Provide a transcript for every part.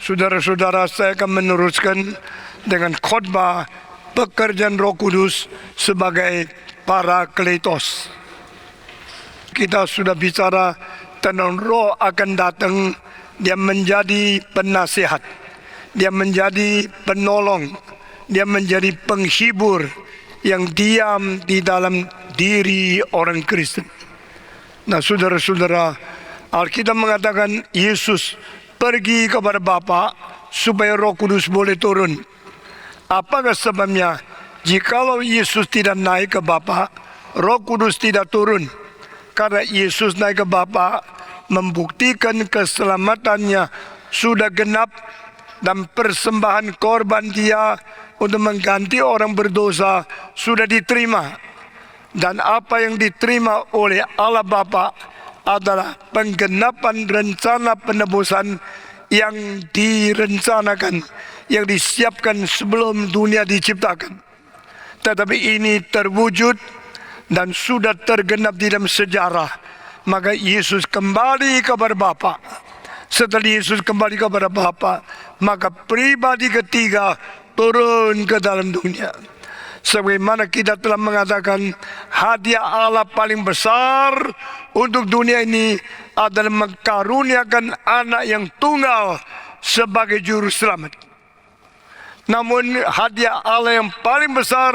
Saudara-saudara, saya akan meneruskan dengan khotbah pekerjaan Roh Kudus sebagai Parakletos. Kita sudah bicara tentang Roh akan datang, dia menjadi penasihat, dia menjadi penolong, dia menjadi penghibur yang diam di dalam diri orang Kristen. Nah, saudara-saudara, Alkitab mengatakan Yesus pergi kepada Bapa supaya Roh Kudus boleh turun. Apakah sebabnya? Jikalau Yesus tidak naik ke Bapa, Roh Kudus tidak turun. Karena Yesus naik ke Bapa, membuktikan keselamatannya sudah genap, dan persembahan korban dia untuk mengganti orang berdosa sudah diterima. Dan apa yang diterima oleh Allah Bapa adalah penggenapan rencana penebusan yang direncanakan, yang disiapkan sebelum dunia diciptakan. Tetapi ini terwujud dan sudah tergenap di dalam sejarah. Maka Yesus kembali kepada Bapa. Setelah Yesus kembali kepada Bapa, maka pribadi ketiga turun ke dalam dunia. Sebagaimana kita telah mengatakan, hadiah Allah paling besar untuk dunia ini adalah mengkaruniakan anak yang tunggal sebagai juru selamat. Namun hadiah Allah yang paling besar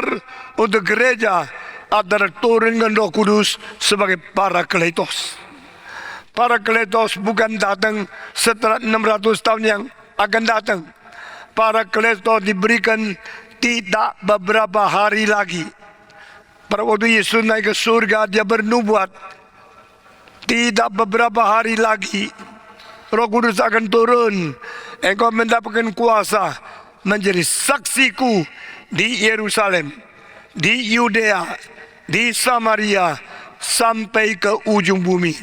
untuk gereja adalah turunkan Roh Kudus sebagai Parakletos. Parakletos bukan datang setelah 600 tahun yang akan datang. Parakletos diberikan tidak beberapa hari lagi. Pada waktu Yesus naik ke surga, dia bernubuat, tidak beberapa hari lagi Roh Kudus akan turun. Engkau mendapatkan kuasa menjadi saksiku di Yerusalem, di Yudea, di Samaria, sampai ke ujung bumi.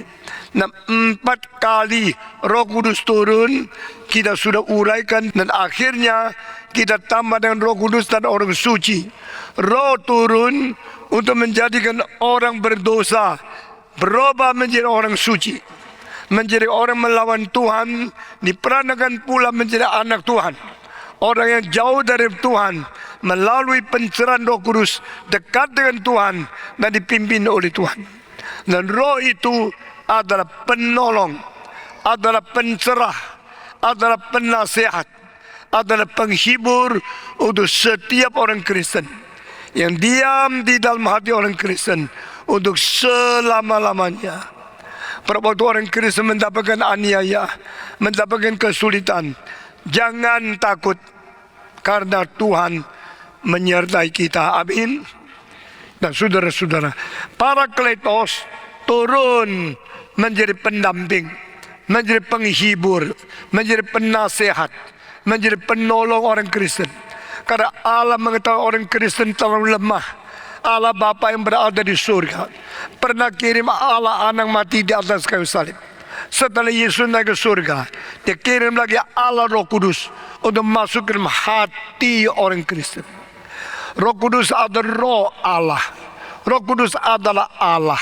Nah, 4 kali Roh Kudus turun, kita sudah uraikan, dan akhirnya kita tambah dengan Roh Kudus dan orang suci. Roh turun untuk menjadikan orang berdosa berubah menjadi orang suci, menjadi orang melawan Tuhan, diperanakan pula menjadi anak Tuhan. Orang yang jauh dari Tuhan melalui pencerahan Roh Kudus dekat dengan Tuhan dan dipimpin oleh Tuhan. Dan Roh itu adalah penolong, adalah pencerah, adalah penasihat, adalah penghibur untuk setiap orang Kristen yang diam di dalam hati orang Kristen untuk selama-lamanya. Pada waktu orang Kristen mendapatkan aniaya, mendapatkan kesulitan, jangan takut, karena Tuhan menyertai kita. Amin. Dan saudara-saudara, Parakletos turun menjadi pendamping, menjadi penghibur, menjadi penasehat, menjadi penolong orang Kristen. Karena Allah mengetahui orang Kristen terlalu lemah. Allah Bapa yang berada di surga pernah kirim Allah anak mati di atas kayu salib. Setelah Yesus naik ke surga, dia kirim lagi Allah Roh Kudus untuk masuk ke dalam hati orang Kristen. Roh Kudus adalah Roh Allah. Roh Kudus adalah Allah.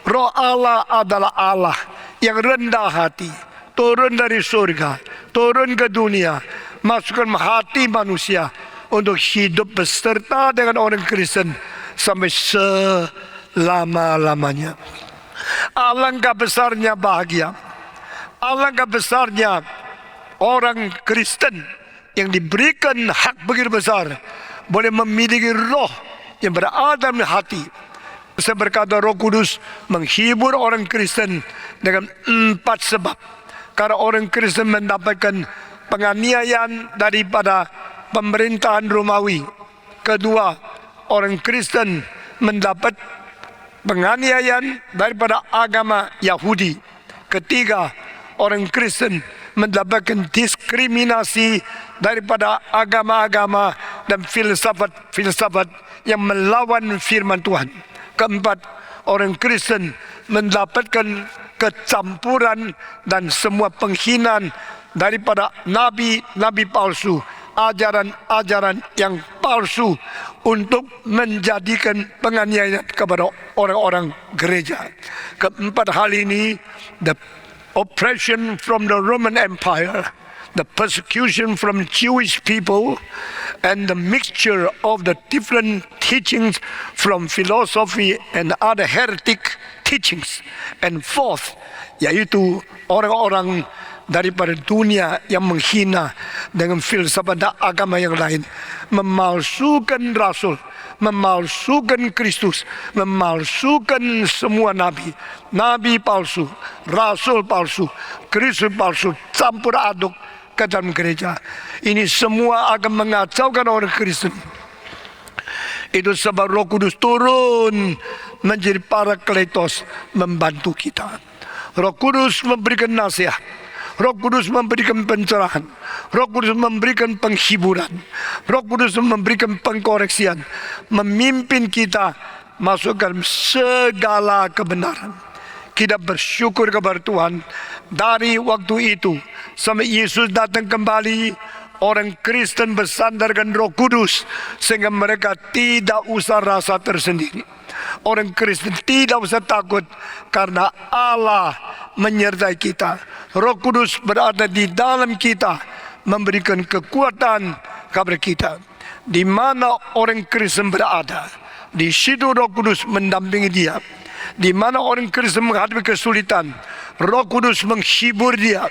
Roh Allah adalah Allah yang rendah hati, turun dari surga, turun ke dunia, masuk ke dalam hati manusia untuk hidup beserta dengan orang Kristen sampai selama-lamanya. Alangkah besarnya bahagia, alangkah besarnya orang Kristen yang diberikan hak begitu besar, boleh memiliki roh yang berada dalam hati. Saya berkata Roh Kudus menghibur orang Kristen dengan 4 sebab. Karena orang Kristen mendapatkan penganiayaan daripada pemerintahan Romawi. Kedua, orang Kristen mendapat penganiayaan daripada agama Yahudi. Ketiga, orang Kristen mendapatkan diskriminasi daripada agama-agama dan filsafat-filsafat yang melawan firman Tuhan. Keempat, orang Kristen mendapatkan kecampuran dan semua penghinaan daripada nabi-nabi palsu, ajaran-ajaran yang palsu untuk menjadikan penganiayaan kepada orang-orang gereja. Keempat hal ini, the oppression from the Roman Empire, the persecution from Jewish people, and the mixture of the different teachings from philosophy and other heretic teachings. And fourth, yaitu orang-orang daripada dunia yang menghina dengan filsafat agama yang lain, memalsukan rasul, memalsukan Kristus, memalsukan semua nabi, nabi palsu, rasul palsu, Kristus palsu, campur aduk ke dalam gereja. Ini semua akan mengacaukan orang Kristen. Itu sebab Roh Kudus turun menjadi Parakletos membantu kita. Roh Kudus memberikan nasihat, Roh Kudus memberikan pencerahan, Roh Kudus memberikan penghiburan, Roh Kudus memberikan pengkoreksian, memimpin kita masuk dalam segala kebenaran. Kita bersyukur kepada Tuhan. Dari waktu itu sampai Yesus datang kembali, orang Kristen bersandarkan Roh Kudus sehingga mereka tidak usah rasa tersendiri. Orang Kristen tidak usah takut karena Allah menyertai kita. Roh Kudus berada di dalam kita, memberikan kekuatan kepada kita. Di mana orang Kristen berada, di situ Roh Kudus mendampingi dia. Di mana orang Kristen menghadapi kesulitan, Roh Kudus menghibur dia.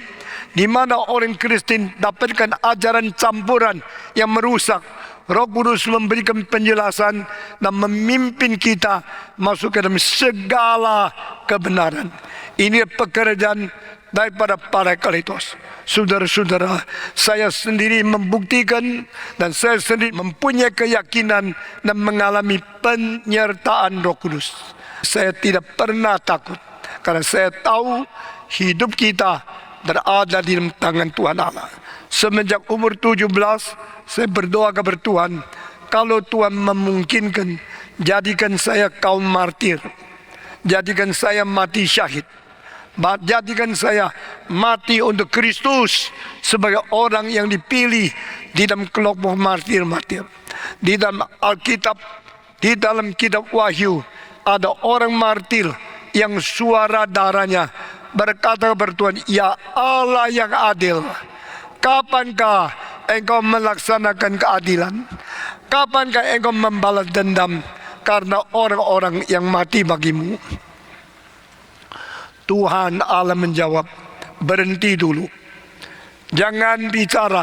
Di mana orang Kristen dapatkan ajaran campuran yang merusak, Roh Kudus memberikan penjelasan dan memimpin kita masuk ke dalam segala kebenaran. Ini pekerjaan daripada Parakletos. Saudara-saudara, saya sendiri membuktikan dan saya sendiri mempunyai keyakinan dan mengalami penyertaan Roh Kudus. Saya tidak pernah takut karena saya tahu hidup kita berada di dalam tangan Tuhan Allah. Semenjak umur 17, saya berdoa kepada Tuhan, kalau Tuhan memungkinkan, jadikan saya kaum martir, jadikan saya mati syahid, jadikan saya mati untuk Kristus sebagai orang yang dipilih di dalam kelompok martir-martir. Di dalam Alkitab, di dalam kitab Wahyu, ada orang martir yang suara darahnya berkata kepada Tuhan, ya Allah yang adil, kapankah engkau melaksanakan keadilan? Kapankah engkau membalas dendam karena orang-orang yang mati bagimu? Tuhan Allah menjawab, berhenti dulu, jangan bicara,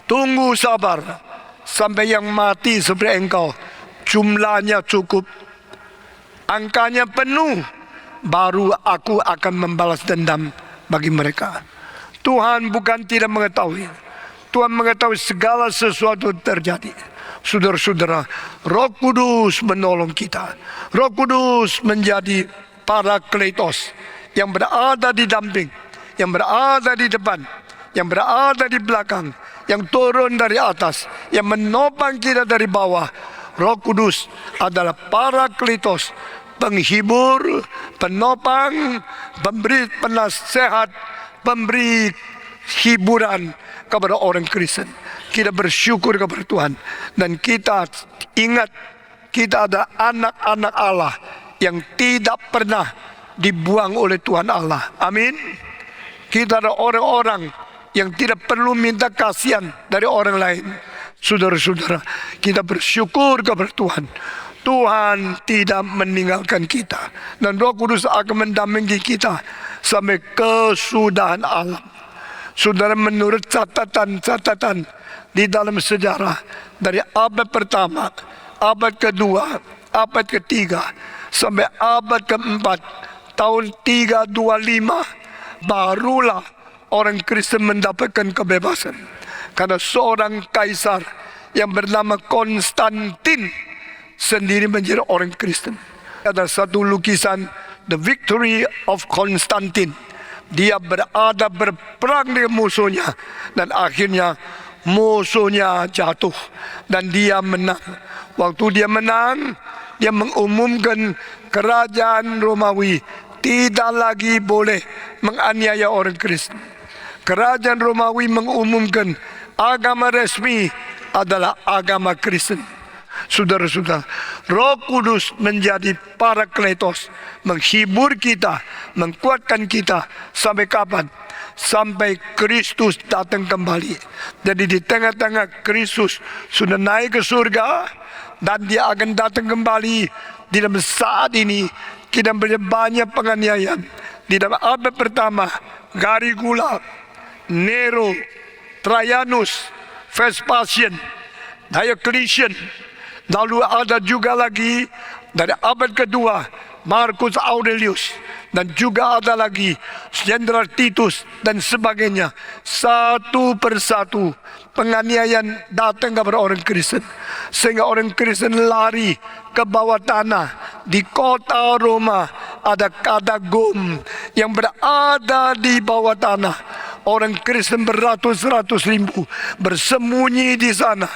tunggu sabar sampai yang mati seperti engkau jumlahnya cukup, angkanya penuh, baru aku akan membalas dendam bagi mereka. Tuhan bukan tidak mengetahui, Tuhan mengetahui segala sesuatu terjadi. Saudara-saudara, Roh Kudus menolong kita. Roh Kudus menjadi Parakletos yang berada di damping, yang berada di depan, yang berada di belakang, yang turun dari atas, yang menopang kita dari bawah. Roh Kudus adalah Parakletos, penghibur, penopang, pemberi penasehat, pemberi hiburan kepada orang Kristen. Kita bersyukur kepada Tuhan dan kita ingat kita ada anak-anak Allah yang tidak pernah dibuang oleh Tuhan Allah. Amin. Kita ada orang-orang yang tidak perlu minta kasihan dari orang lain. Saudara-saudara, kita bersyukur kepada Tuhan. Tuhan tidak meninggalkan kita dan Roh Kudus akan mendampingi kita sampai kesudahan alam. Saudara, menurut catatan di dalam sejarah dari abad pertama, abad kedua, abad ketiga sampai abad keempat, tahun 325, barulah orang Kristen mendapatkan kebebasan. Karena seorang kaisar yang bernama Konstantin sendiri menjadi orang Kristen. Ada satu lukisan, The Victory of Constantine. Dia berada berperang dengan musuhnya dan akhirnya musuhnya jatuh dan dia menang. Waktu dia menang, dia mengumumkan kerajaan Romawi tidak lagi boleh menganiaya orang Kristen. Kerajaan Romawi mengumumkan agama resmi adalah agama Kristen. Saudara-saudara, Roh Kudus menjadi Parakletos, menghibur kita, menguatkan kita sampai kapan? sampai Kristus datang kembali. Jadi di tengah-tengah Kristus sudah naik ke surga dan dia akan datang kembali. Di dalam saat ini kita melihat banyak penganiayaan. Di dalam abad pertama, Caligula, Nero, Trajanus, Vespasian, Diocletian. Lalu ada juga lagi dari abad kedua, Marcus Aurelius. Dan juga ada lagi Jenderal Titus dan sebagainya. Satu persatu penganiayaan datang kepada orang Kristen, sehingga orang Kristen lari ke bawah tanah. Di kota Roma ada katagum yang berada di bawah tanah. Orang Kristen beratus-ratus ribu bersembunyi di sana.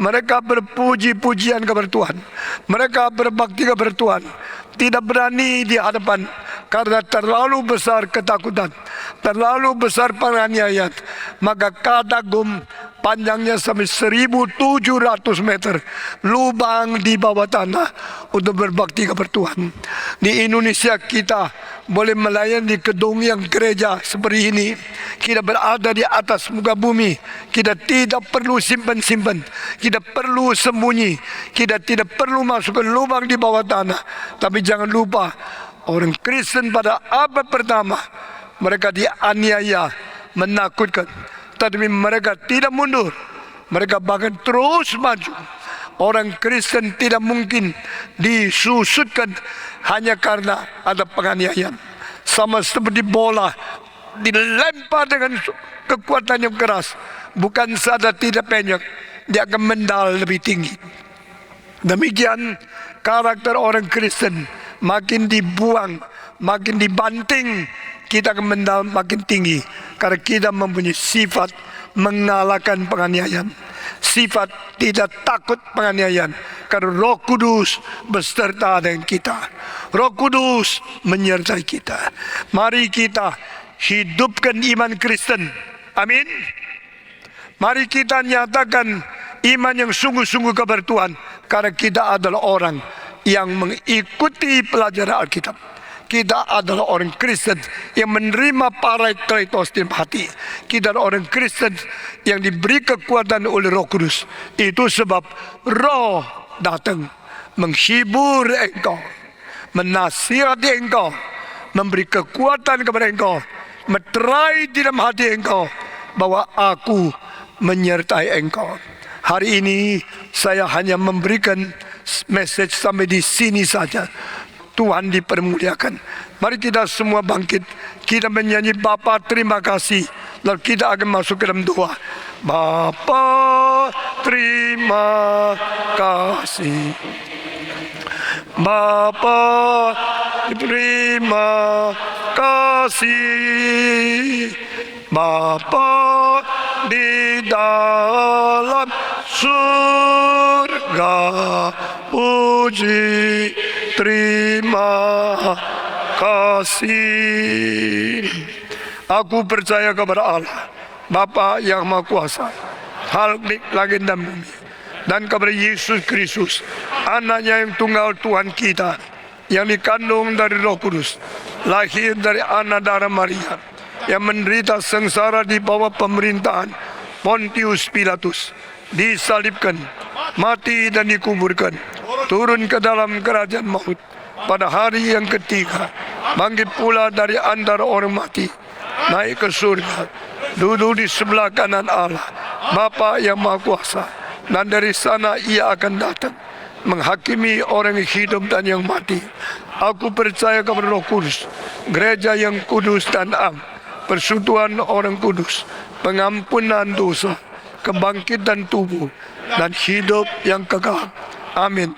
Mereka berpuji-pujian kepada Tuhan. Mereka berbakti kepada Tuhan. Tidak berani di hadapan karena terlalu besar ketakutan, terlalu besar penganiayaan. Maka katagum panjangnya sampai 1.700 meter, lubang di bawah tanah untuk berbakti kepada Tuhan. Di Indonesia kita boleh melayani di gedung yang gereja seperti ini. Kita berada di atas muka bumi. Kita tidak perlu simpan-simpan. Kita perlu sembunyi. Kita tidak perlu masuk ke lubang di bawah tanah. Tapi jangan lupa, orang Kristen pada abad pertama, mereka dianiaya, menakutkan. Tetapi mereka tidak mundur. Mereka bahkan terus maju. Orang Kristen tidak mungkin disusutkan hanya karena ada penganiayaan. Sama seperti bola dilempar dengan kekuatan yang keras, bukan saja tidak penyok, dia akan mendal lebih tinggi. Demikian karakter orang Kristen, makin dibuang, makin dibanting, kita akan mendal makin tinggi. Karena kita mempunyai sifat mengalahkan penganiayaan, sifat tidak takut penganiayaan. Karena Roh Kudus beserta dengan kita. Roh Kudus menyertai kita. Mari kita hidupkan iman Kristen. Amin. Mari kita nyatakan iman yang sungguh-sungguh kepada Tuhan. Karena kita adalah orang yang mengikuti pelajaran Alkitab. Kita adalah orang Kristen yang menerima Parakletos di hati. Kita adalah orang Kristen yang diberi kekuatan oleh Roh Kudus. Itu sebab Roh datang menghibur engkau, menasihati engkau, memberi kekuatan kepada engkau, meterai di dalam hati engkau bahwa aku menyertai engkau. Hari ini saya hanya memberikan message sampai di sini saja. Tuhan dipermuliakan. Mari kita semua bangkit. Kita menyanyi Bapa terima kasih. Lalu kita akan masuk ke dalam doa. Bapa terima kasih. Bapa terima kasih. Bapa di dalam surga, puji terima kasih. Aku percaya kepada Allah, Bapa yang Maha Kuasa, hal langit dan bumi, dan kepada Yesus Kristus, anaknya yang tunggal Tuhan kita, yang dikandung dari Roh Kudus, lahir dari anak darah Maria, yang menderita sengsara di bawah pemerintahan Pontius Pilatus, disalibkan, mati dan dikuburkan, turun ke dalam kerajaan maut, pada hari yang ketiga bangkit pula dari antara orang mati, naik ke surga, duduk di sebelah kanan Allah Bapa yang Maha Kuasa, dan dari sana ia akan datang menghakimi orang yang hidup dan yang mati. Aku percaya kepada Roh Kudus, gereja yang kudus dan am, persekutuan orang kudus, pengampunan dosa, kebangkitan tubuh, dan hidup yang kekal. Amin.